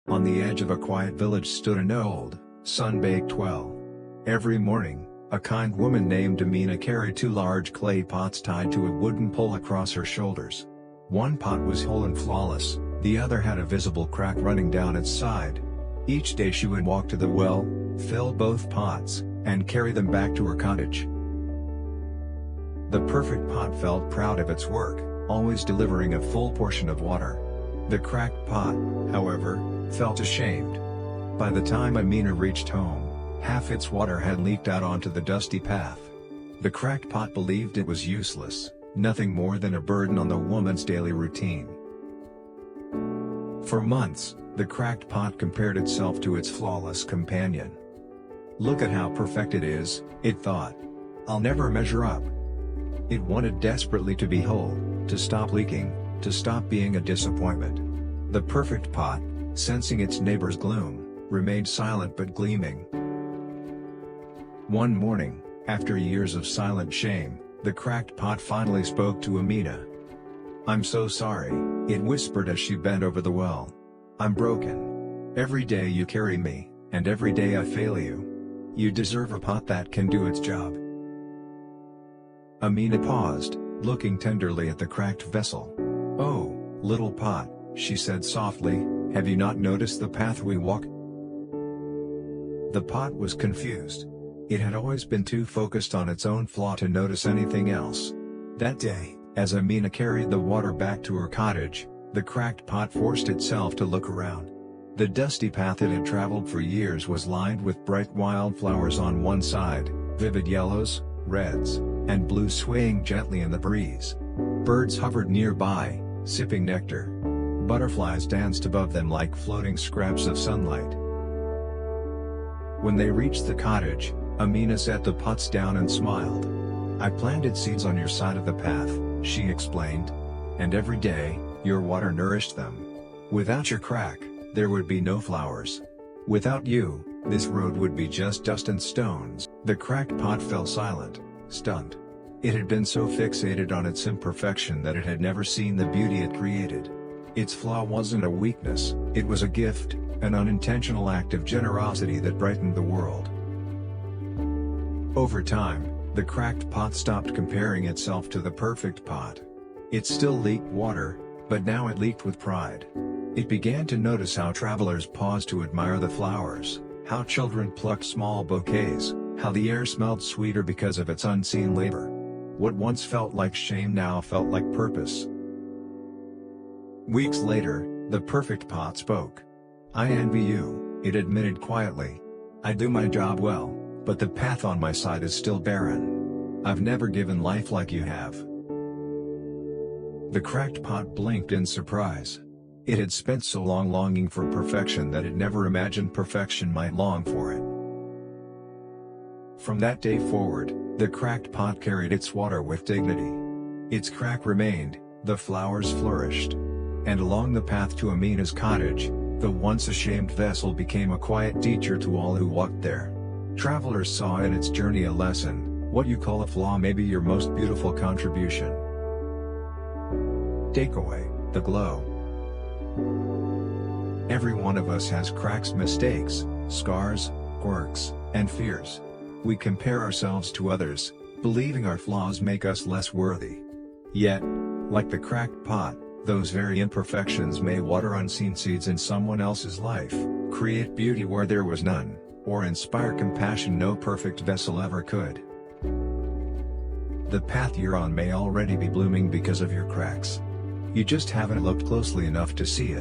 On the edge of a quiet village stood an old, sun-baked well. Every morning, a kind woman named Amina carried two large clay pots tied to a wooden pole across her shoulders. One pot was whole and flawless, the other had a visible crack running down its side. Each day she would walk to the well, fill both pots, and carry them back to her cottage. The perfect pot felt proud of its work, always delivering a full portion of water. The cracked pot, however, felt ashamed. By the time Amina reached home, half its water had leaked out onto the dusty path. The cracked pot believed it was useless, nothing more than a burden on the woman's daily routine. For months, the cracked pot compared itself to its flawless companion. "Look at how perfect it is," it thought. "I'll never measure up." It wanted desperately to be whole, to stop leaking, to stop being a disappointment. The perfect pot, sensing its neighbor's gloom, remained silent but gleaming. One morning, after years of silent shame, the cracked pot finally spoke to Amina. "I'm so sorry," it whispered as she bent over the well. "I'm broken. Every day you carry me, and every day I fail you. You deserve a pot that can do its job." Amina paused, looking tenderly at the cracked vessel. "Oh, little pot," she said softly, "have you not noticed the path we walk?" The pot was confused. It had always been too focused on its own flaw to notice anything else. That day, as Amina carried the water back to her cottage, the cracked pot forced itself to look around. The dusty path it had traveled for years was lined with bright wildflowers on one side, vivid yellows, reds, and blues swaying gently in the breeze. Birds hovered nearby, sipping nectar. Butterflies danced above them like floating scraps of sunlight. When they reached the cottage, Amina set the pots down and smiled. "I planted seeds on your side of the path," she explained. "And every day, your water nourished them. Without your crack, there would be no flowers. Without you, this road would be just dust and stones." The cracked pot fell silent, stunned. It had been so fixated on its imperfection that it had never seen the beauty it created. Its flaw wasn't a weakness, it was a gift, an unintentional act of generosity that brightened the world. Over time, the cracked pot stopped comparing itself to the perfect pot. It still leaked water, but now it leaked with pride. It began to notice how travelers paused to admire the flowers, how children plucked small bouquets, how the air smelled sweeter because of its unseen labor. What once felt like shame now felt like purpose. Weeks later, the perfect pot spoke. "I envy you," it admitted quietly. "I do my job well, but the path on my side is still barren. I've never given life like you have." The cracked pot blinked in surprise. It had spent so long longing for perfection that it never imagined perfection might long for it. From that day forward, the cracked pot carried its water with dignity. Its crack remained, the flowers flourished. And along the path to Amina's cottage, the once ashamed vessel became a quiet teacher to all who walked there. Travelers saw in its journey a lesson: what you call a flaw may be your most beautiful contribution. Takeaway: the glow. Every one of us has cracks, mistakes, scars, quirks, and fears. We compare ourselves to others, believing our flaws make us less worthy. Yet, like the cracked pot, those very imperfections may water unseen seeds in someone else's life, create beauty where there was none, or inspire compassion no perfect vessel ever could. The path you're on may already be blooming because of your cracks. You just haven't looked closely enough to see it.